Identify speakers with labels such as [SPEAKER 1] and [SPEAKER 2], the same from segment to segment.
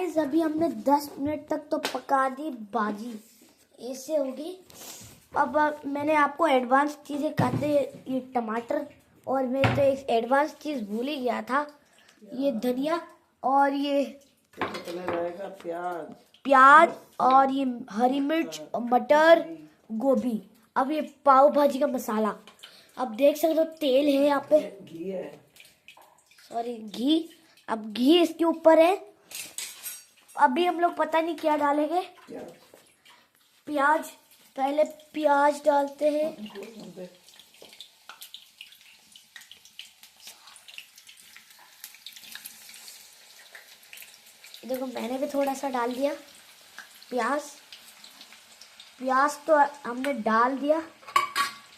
[SPEAKER 1] Guys अभी हमने 10 minute तक तो पका दी भाजी, ऐसे होगी। अब मैंने आपको एडवांस चीज़ें कहते, ये टमाटर, और मैं तो एक एडवांस चीज़ भूल ही गया था, ये धनिया और ये प्याज और ये हरी मिर्च और मटर, गोभी। अब ये पाव भाजी का मसाला, अब देख सकते हो तेल है यहाँ पे, घी है, सॉरी घी। अब घी इसके ऊपर है। अभी हम लोग पता नहीं क्या डालेंगे। प्याज, पहले प्याज डालते हैं। देखो मैंने भी थोड़ा सा डाल दिया प्याज। प्याज तो हमने डाल दिया।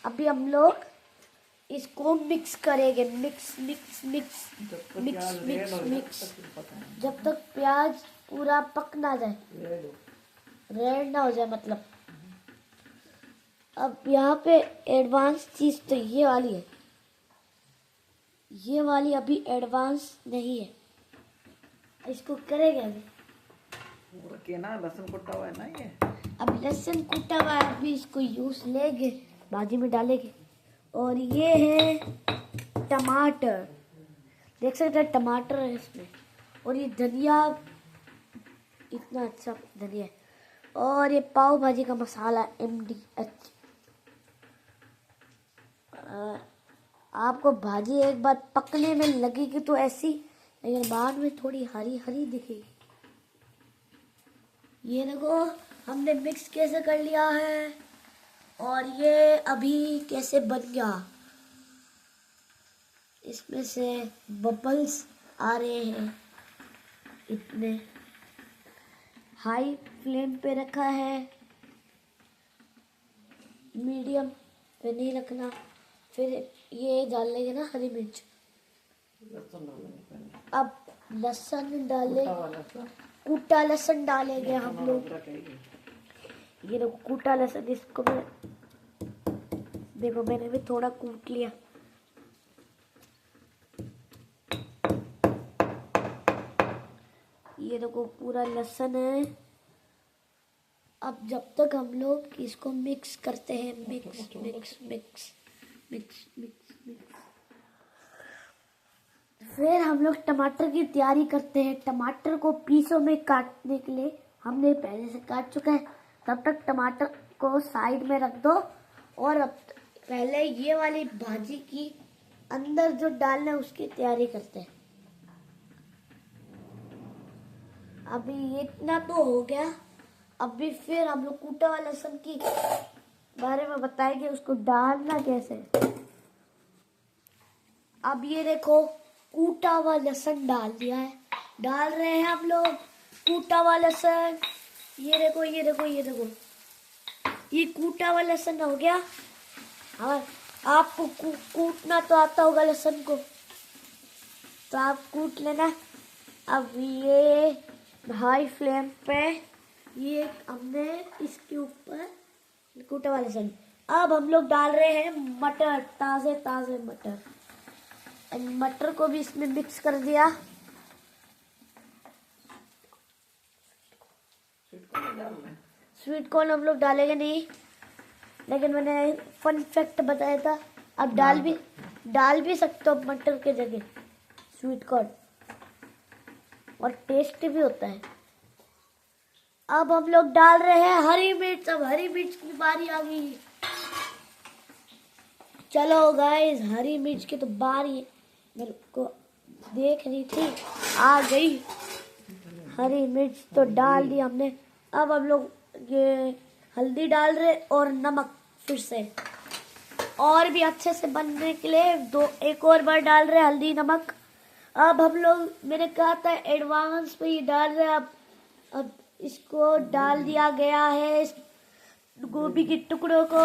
[SPEAKER 1] अभी हम लोग इसको मिक्स करेंगे, mix mix mix mix mix mix, जब तक प्याज पूरा पक ना जाए, रेड ना हो जाए मतलब। अब यहाँ पे एडवांस चीज तो ये वाली है, ये वाली अभी एडवांस नहीं है, इसको करेंगे अभी।
[SPEAKER 2] ना लहसुन कुटा हुआ है ना ये,
[SPEAKER 1] अब लहसुन कुटा हुआ है, अभी इसको यूज लेंगे, भाजी में डालेंगे। और ये है टमाटर, देख सकते हैं टमाटर है इसमें। और ये धनिया, इतना अच्छा धनिया है। और ये पाव भाजी का मसाला MDH। आपको भाजी एक बार पकने में लगेगी तो ऐसी, लेकिन बाद में थोड़ी हरी हरी दिखेगी। ये देखो हमने मिक्स कैसे कर लिया है, और ये अभी कैसे बन गया, इसमें से बबल्स आ रहे हैं। इतने हाई फ्लेम पे रखा है, मीडियम पे नहीं रखना। फिर ये डाल लेंगे ना हरी मिर्च। अब लहसुन डाले, कूटा लहसुन डालेंगे हम लोग। ये देखो कूटा लहसुन, इसको मैं देखो मैंने भी थोड़ा कूट लिया। ये देखो पूरा लहसुन है। अब जब तक हम लोग इसको मिक्स करते हैं, mix mix mix mix mix mix, फिर हम लोग टमाटर की तैयारी करते हैं। टमाटर को पीसों में काटने के लिए हमने पहले से काट चुका है। तब तक टमाटर को साइड में रख दो, और अब पहले ये वाली भाजी की अंदर जो डालना है उसकी तैयारी करते हैं। अभी ये इतना तो हो गया। अभी फिर हम लोग कूटा हुआ लहसुन की बारे में बताएंगे, उसको डालना कैसे। अब ये देखो कूटा हुआ लहसुन डाल दिया है, डाल रहे हैं हम लोग कूटा हुआ लहसुन। ये देखो ये देखो ये देखो, ये कूटा हुआ लहसुन हो गया। और आपको कूटना तो आता होगा लहसुन को, तो आप कूट लेना। अब ये हाई फ्लेम पे ये हमने इसके ऊपर कूटा हुआ लहसुन। अब हम लोग डाल रहे हैं मटर, ताजे ताजे मटर। मटर को भी इसमें मिक्स कर दिया। स्वीट कॉर्न हम लोग डालेंगे नहीं, लेकिन मैंने फन फैक्ट बताया था। अब डाल भी सकते हो मटर के जगह स्वीट कॉर्न, और टेस्टी भी होता है। अब हम लोग डाल रहे हैं हरी मिर्च। अब हरी मिर्च की बारी आ गई। चलो गाइस, हरी मिर्च की तो बारी मेरे को देख रही थी, आ गई। हरी मिर्च तो डाल दी हमने। अब हम लोग ये हल्दी डाल रहे और नमक फिर से, और भी अच्छे से बनने के लिए एक और बार डाल रहे हल्दी नमक। अब हम लोग, मैंने कहा था एडवांस में ही डाल रहे। अब इसको डाल दिया गया है, इस गोभी के टुकड़ों को।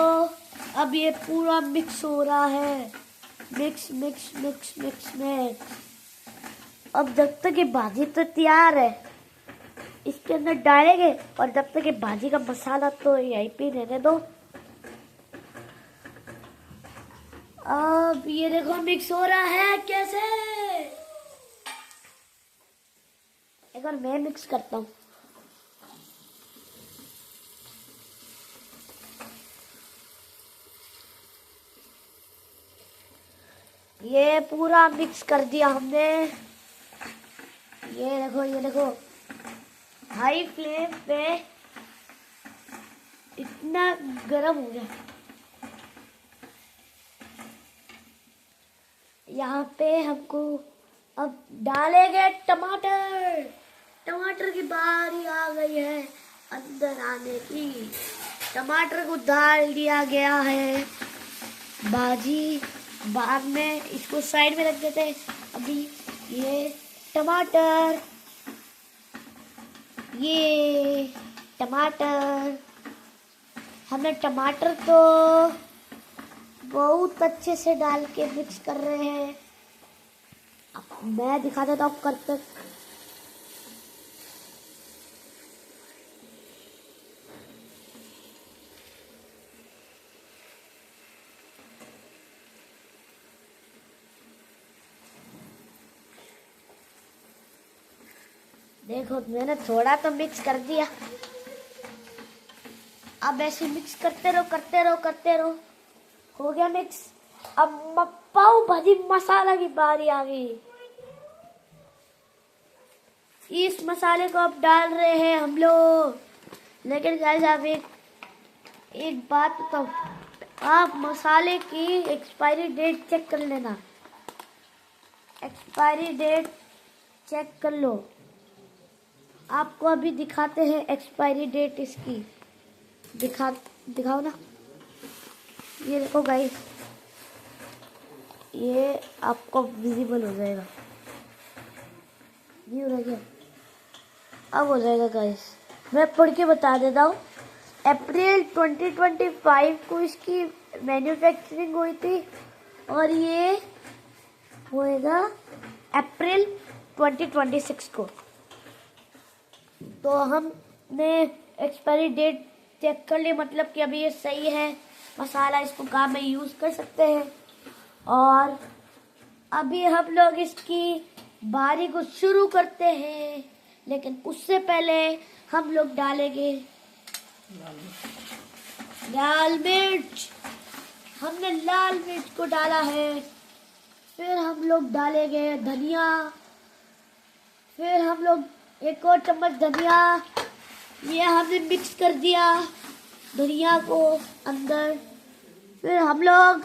[SPEAKER 1] अब ये पूरा मिक्स हो रहा है, mix mix mix mix mix. अब जब तक ये भाजी तो तैयार है, इसके अंदर डालेंगे, और जब तक ये भाजी का मसाला तो यहीं पे रहने दो। अब ये देखो मिक्स हो रहा है कैसे, एक बार मैं मिक्स करता हूँ। ये पूरा मिक्स कर दिया हमने। ये देखो हाई फ्लेम पे इतना गरम हो गया। यहाँ पे हमको अब डालेंगे टमाटर। टमाटर की बारी आ गई है अंदर आने की। टमाटर को डाल दिया गया है बाजी। बाद में इसको साइड में रख देते हैं। अभी ये टमाटर हमने टमाटर तो बहुत अच्छे से डाल के मिक्स कर रहे हैं। अब मैं दिखा देता हूँ कब तक। देखो मैंने थोड़ा तो मिक्स कर दिया। अब ऐसे मिक्स करते रहो। हो गया मिक्स। अब पाव भाजी मसाला की बारी आ गई। इस मसाले को अब डाल रहे हैं हम लोग। लेकिन गाइस आप एक बात बताओ, आप मसाले की एक्सपायरी डेट चेक कर लेना। एक्सपायरी डेट चेक कर लो। आपको अभी दिखाते हैं एक्सपायरी डेट इसकी। दिखाओ ना। ये देखो गाइस, ये आपको विजिबल हो जाएगा। ये हो गया, अब हो जाएगा गाइस। मैं पढ़ के बता देता हूँ। अप्रैल 2025 को इसकी मैन्युफैक्चरिंग हुई थी और ये होएगा अप्रैल 2026 को। तो हमने एक्सपायरी डेट चेक कर ली, मतलब कि अभी ये सही है मसाला, इसको काम में यूज़ कर सकते हैं। और अभी हम लोग इसकी बारी को शुरू करते हैं, लेकिन उससे पहले हम लोग डालेंगे लाल मिर्च। हमने लाल मिर्च को डाला है। फिर हम लोग डालेंगे धनिया। फिर हम लोग एक और चम्मच धनिया। ये हमने मिक्स कर दिया धनिया को अंदर। फिर हम लोग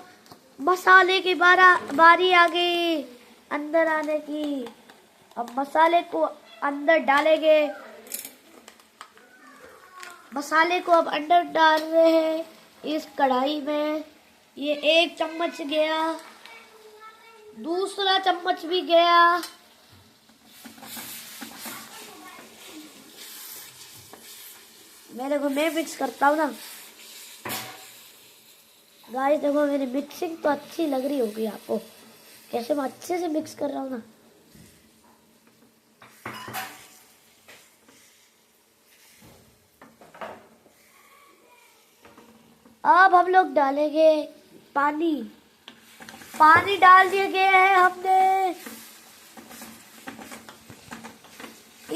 [SPEAKER 1] मसाले की बारी आ गई अंदर आने की। अब मसाले को अंदर डालेंगे। मसाले को अब अंदर डाल रहे हैं इस कढ़ाई में। ये 1 चम्मच गया, दूसरा चम्मच भी गया। मैं मिक्स करता हूँ ना गाइस। देखो मेरी मिक्सिंग तो अच्छी लग रही होगी आपको, कैसे मैं अच्छे से मिक्स कर रहा हूँ ना। अब हम लोग डालेंगे पानी। पानी डाल दिया गया है हमने।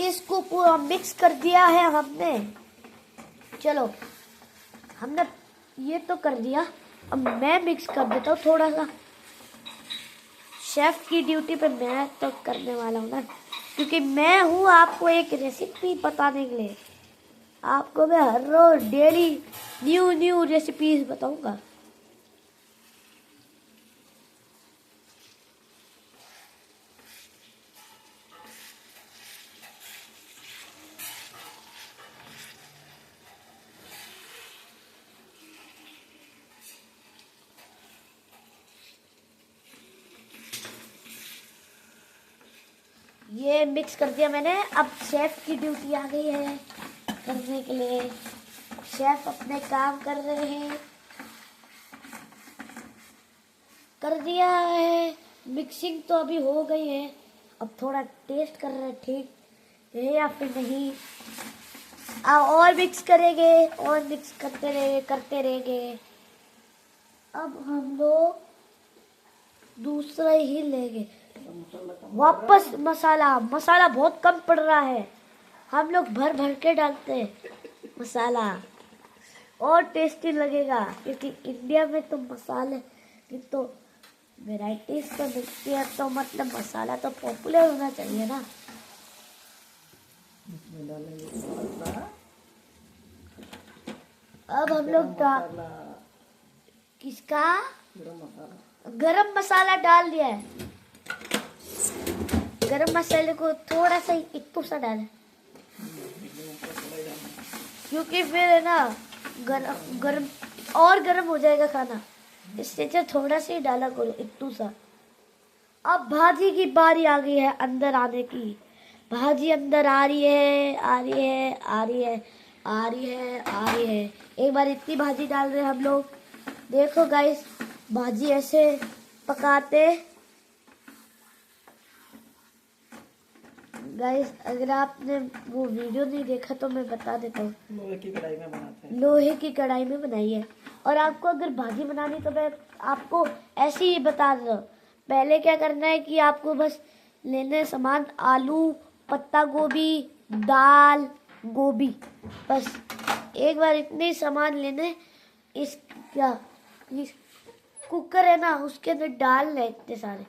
[SPEAKER 1] इसको पूरा मिक्स कर दिया है हमने। चलो हमने ये तो कर दिया, अब मैं मिक्स कर देता हूँ थोड़ा सा। शेफ की ड्यूटी पे मैं तो करने वाला हूँ ना, क्योंकि मैं हूँ आपको एक रेसिपी बताने के लिए। आपको मैं हर रोज डेली न्यू रेसिपीज बताऊंगा। ये मिक्स कर दिया मैंने। अब शेफ की ड्यूटी आ गई है करने के लिए। शेफ अपने काम कर रहे हैं। कर दिया है मिक्सिंग तो अभी हो गई है। अब थोड़ा टेस्ट कर रहे हैं ठीक है या फिर नहीं। और मिक्स करेंगे और मिक्स करते रहेंगे। अब हम लोग दूसरा ही लेंगे वापस। मसाला बहुत कम पड़ रहा है। हम लोग भर भर के डालते हैं मसाला, और टेस्टी लगेगा, क्योंकि इंडिया में तो मसाले की तो वेराइटीज तो मिलती है, तो मतलब मसाला तो पॉपुलर होना चाहिए ना। अब हम लोग किसका गरम मसाला डाल दिया है। गरम मसाले को थोड़ा सा इतना सा डालें, क्योंकि फिर है ना गरम गरम और गरम हो जाएगा खाना, इससे जो थोड़ा सा ही डाला करो इतना सा। अब भाजी की बारी आ गई है अंदर आने की। भाजी अंदर आ रही है, आ रही है, आ रही है, आ रही है, आ रही है। एक बार इतनी भाजी डाल रहे हैं हम लोग। देखो गाइस, भाजी ऐसे पकाते। गाइस अगर आपने वो वीडियो नहीं देखा तो मैं बता देता हूँ। लोहे की कढ़ाई में बनाते हैं। लोहे की कढ़ाई में बनाई है। और आपको अगर भाजी बनानी तो मैं आपको ऐसे ही बता रहा हूँ। पहले क्या करना है कि आपको बस लेने सामान आलू, पत्ता गोभी, दाल, गोभी, बस एक बार इतने सामान लेने। इस कुकर है ना, उसके अंदर डाल ले इतने सारे,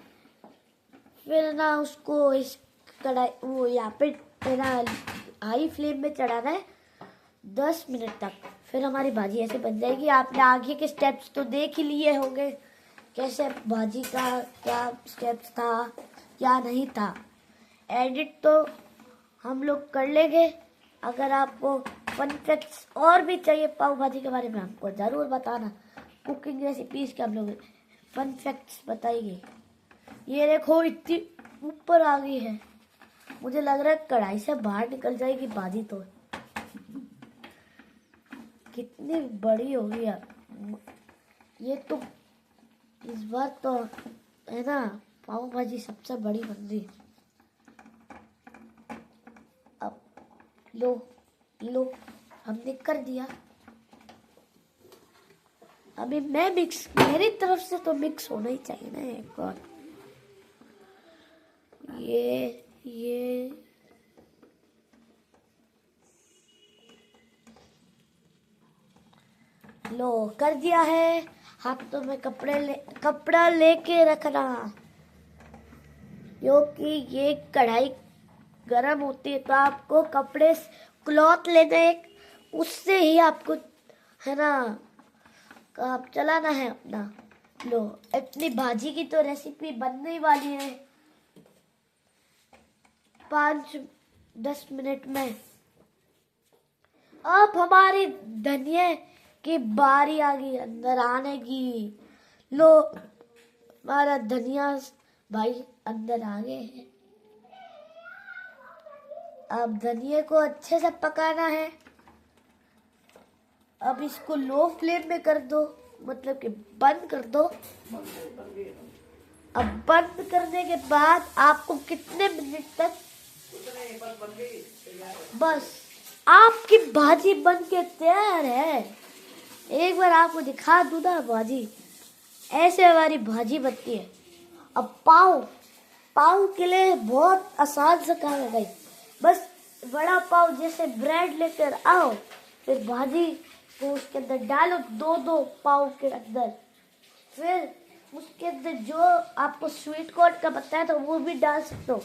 [SPEAKER 1] फिर ना उसको इस कढ़ाई वो यहाँ पे ना हाई फ्लेम में चढ़ाना है 10 मिनट तक। फिर हमारी भाजी ऐसे बन जाएगी। आपने आगे के स्टेप्स तो देख ही लिए होंगे, कैसे भाजी का क्या स्टेप्स था क्या नहीं था। एडिट तो हम लोग कर लेंगे। अगर आपको फन फैक्ट्स और भी चाहिए पाव भाजी के बारे में, हमको ज़रूर बताना। कुकिंग रेसिपीज के हम लोग फन फैक्ट्स बताएंगे। ये देखो इतनी ऊपर आ गई है, मुझे लग रहा है कढ़ाई से बाहर निकल जाएगी भाजी। तो कितनी बड़ी होगी यार ये तो। इस बार तो है ना पाव भाजी सबसे बड़ी बन रही। अब लो हमने कर दिया। अभी मैं मिक्स, मेरी तरफ से तो मिक्स होना ही चाहिए ना एक और। ये लो कर दिया है। हाथों में कपड़ा लेके रखना, क्योंकि ये कढ़ाई गरम होती है तो आपको कपड़े क्लॉथ लेना एक, उससे ही आपको है ना काम चलाना है अपना। लो इतनी भाजी की तो रेसिपी बनने वाली है 5-10 मिनट में। अब हमारी धनिया की बारी आ गई अंदर आने की। लो हमारा धनिया भाई अंदर आ गए हैं। अब धनिया को अच्छे से पकाना है। अब इसको लो फ्लेम में कर दो, मतलब कि बंद कर दो। अब बंद करने के बाद आपको कितने मिनट तक, बस आपकी भाजी बन के तैयार है। एक बार आपको दिखा दूं ना भाजी, ऐसे हमारी भाजी बनती है। अब पाव के लिए बहुत आसान सा काम है भाई। बस बड़ा पाव जैसे ब्रेड लेकर आओ, फिर भाजी को उसके अंदर डालो, दो पाव के अंदर। फिर उसके अंदर जो आपको स्वीट कॉर्न का पता है तो वो भी डाल सकते हो।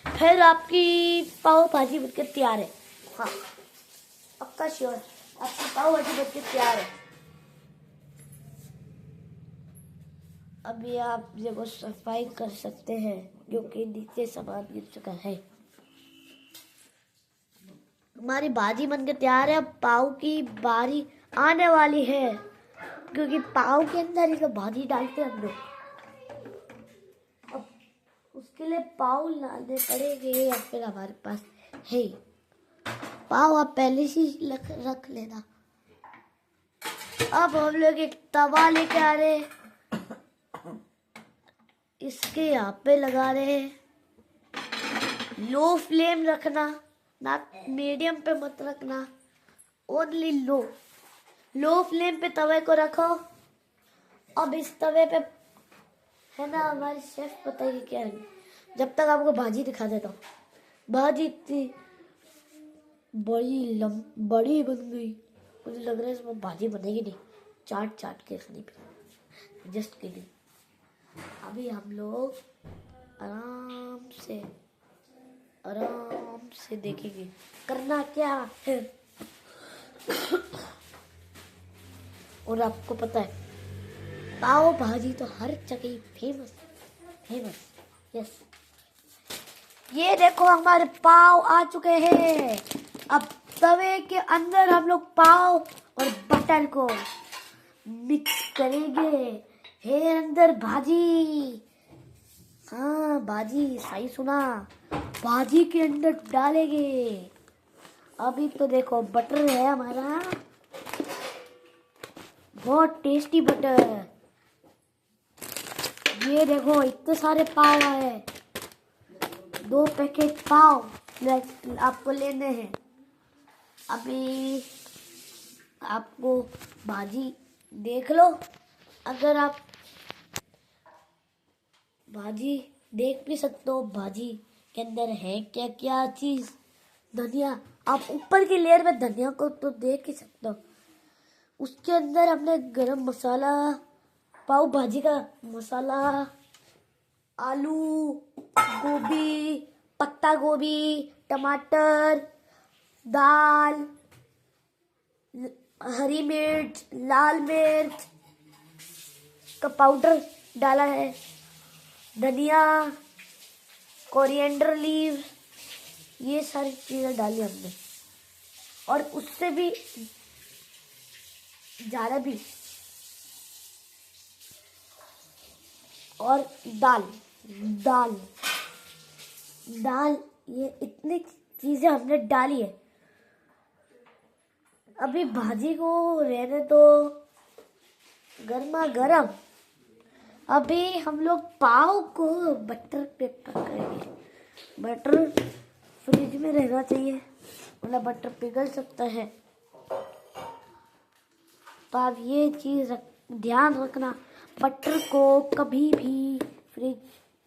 [SPEAKER 1] फिर आपकी पाव भाजी बनकर तैयार है। हाँ पक्का श्योर, आपकी पाव भाजी बनकर तैयार है। अभी आप जब सफाई कर सकते हैं, क्योंकि नीचे सामान गिर चुका है। हमारी भाजी बनकर तैयार है। अब पाव की बारी आने वाली है, क्योंकि पाव के अंदर ही तो भाजी डालते हैं हम लोग। अब उसके लिए पाव लाने पड़ेंगे, या फिर हमारे पास है पाव, आप पहले से रख लेना। अब हम लोग एक तवा लेके आ रहे हैं, इसके यहाँ पे लगा रहे हैं। लो फ्लेम रखना, ना मीडियम पे मत रखना, ओनली लो फ्लेम पे तवे को रखो। अब इस तवे पे है ना हमारे शेफ बताइए क्या है। जब तक आपको भाजी दिखा देता हूँ। भाजी थी बड़ी बन गई। मुझे लग रहा है इसमें भाजी बनेगी नहीं, चाट चाट के खानी पड़ेगी। Just kidding. अभी हम लोग आराम से देखेंगे करना क्या है। और आपको पता है पाव भाजी तो हर जगह फेमस फेमस। यस, ये देखो हमारे पाव आ चुके हैं। अब तवे के अंदर हम लोग पाव और बटर को मिक्स करेंगे। है अंदर भाजी। हाँ भाजी, सही सुना, भाजी के अंदर डालेंगे। अभी तो देखो बटर है हमारा, बहुत टेस्टी बटर। ये देखो इतने सारे पाव है, 2 पैकेट पाव आपको लेने हैं। अभी आपको भाजी देख लो, अगर आप भाजी देख भी सकते हो भाजी के अंदर है क्या क्या चीज। धनिया, आप ऊपर की लेयर में धनिया को तो देख ही सकते हो। उसके अंदर हमने गरम मसाला, पाव भाजी का मसाला, आलू, गोभी, पत्ता गोभी, टमाटर, दाल, हरी मिर्च, लाल मिर्च का पाउडर डाला है, धनिया, कोरिएंडर लीव, ये सारी चीजें डाली हमने। और उससे भी ज्यादा भी। और दाल दाल दाल, ये इतनी चीजें हमने डाली है। अभी भाजी को रहने तो गर्मा गर्म। अभी हम लोग पाव को बटर पे पकाएंगे। बटर फ्रिज में रहना चाहिए, वरना बटर पिघल सकता है। तो आप ये चीज ध्यान रखना, बटर को कभी भी फ्रिज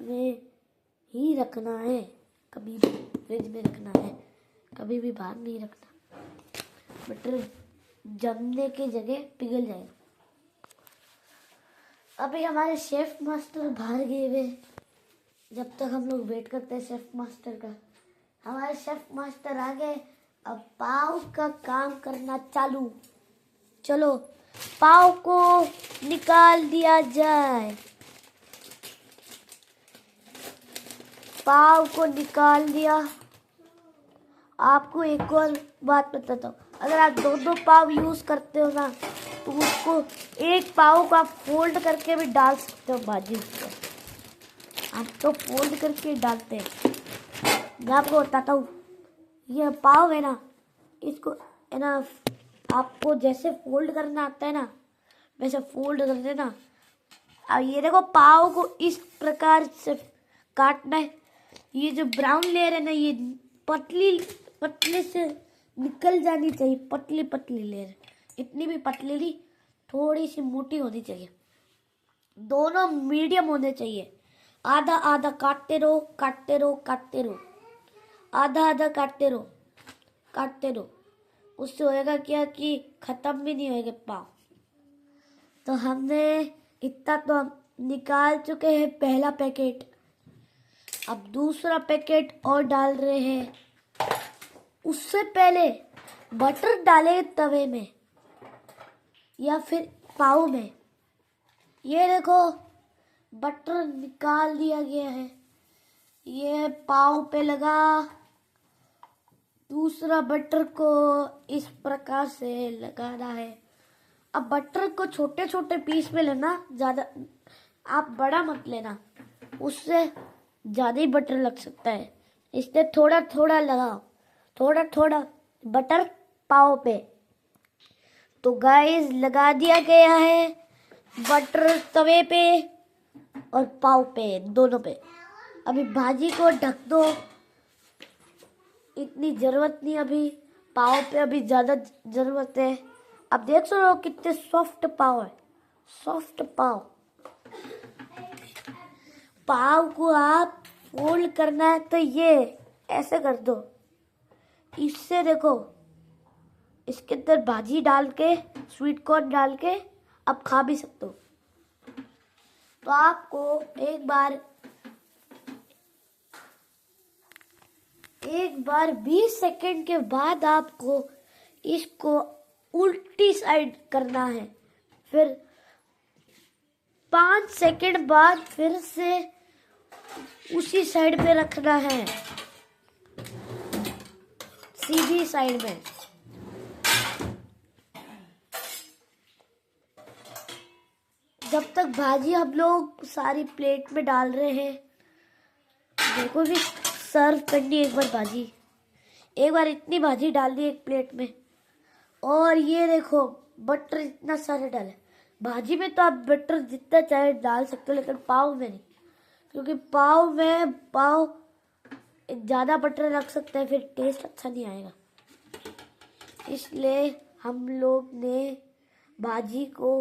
[SPEAKER 1] में ही रखना है। कभी भी फ्रिज में रखना है, कभी भी बाहर नहीं रखना। बटर जमने के जगह पिघल जाएगा। अभी हमारे शेफ मास्टर बाहर गए हुए, जब तक हम लोग वेट करते हैं शेफ मास्टर का। हमारे शेफ मास्टर आ गए, अब पाव का काम करना चालू। चलो पाव को निकाल दिया जाए। पाव को निकाल दिया। आपको एक और बात बताता हूँ, अगर आप 2-2 पाव यूज करते हो ना, तो उसको एक पाव को आप फोल्ड करके भी डाल सकते हो भाजी में। आप तो फोल्ड करके डालते हैं। मैं आपको बताता हूँ, ये पाव है ना, इसको है ना, आपको जैसे फोल्ड करना आता है ना, वैसे फोल्ड कर देना। अब ये देखो पाव को इस प्रकार से काटना है। ये जो ब्राउन लेयर है ना, ये पतले से निकल जानी चाहिए। पतली पतली लेयर, इतनी भी पतली नहीं, थोड़ी सी मोटी होनी चाहिए। दोनों मीडियम होने चाहिए। आधा आधा काटते रहो, काटते रहो, काटते रहो, आधा आधा काटते रहो, काटते रहो। उससे होएगा क्या कि खत्म भी नहीं होएगा पाव। तो हमने इतना तो हम निकाल चुके हैं पहला पैकेट। अब दूसरा पैकेट और डाल रहे हैं। उससे पहले बटर डाले तवे में या फिर पाव में। ये देखो बटर निकाल दिया गया है, ये पाव पे लगा। दूसरा बटर को इस प्रकार से लगाना है। अब बटर को छोटे छोटे पीस में लेना, ज्यादा आप बड़ा मत लेना, उससे ज्यादा ही बटर लग सकता है। इसलिए थोड़ा थोड़ा लगाओ, थोड़ा थोड़ा बटर पाव पे। तो गाइस लगा दिया गया है बटर तवे पे और पाव पे, दोनों पे। अभी भाजी को ढक दो, इतनी जरूरत नहीं अभी। पाव पे अभी ज्यादा जरूरत है। अब देख सकते हो कितने सॉफ्ट पाव है, सॉफ्ट पाव। पाव को आप फोल्ड करना है तो ये ऐसे कर दो, इससे देखो, इसके अंदर भाजी डाल के, स्वीट कॉर्न डाल के आप खा भी सकते हो। तो आपको एक बार 20 सेकंड के बाद आपको इसको उल्टी साइड करना है, फिर 5 सेकंड बाद फिर से उसी साइड पे रखना है, सीधी साइड में। जब तक भाजी हम लोग सारी प्लेट में डाल रहे हैं, देखो भी सर्व करनी एक बार भाजी, एक बार इतनी भाजी डाल दी एक प्लेट में। और ये देखो बटर इतना सारा डाला। भाजी में तो आप बटर जितना चाहे डाल सकते हो, लेकिन पाव में नहीं, क्योंकि पाव ज़्यादा बटर रख सकते हैं, फिर टेस्ट अच्छा नहीं आएगा। इसलिए हम लोग ने भाजी को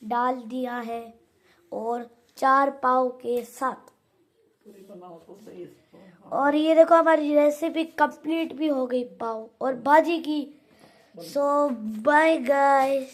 [SPEAKER 1] डाल दिया है और 4 पाव के साथ। और ये देखो हमारी रेसिपी कंप्लीट भी हो गई पाव और भाजी की। सो बाय गाइस।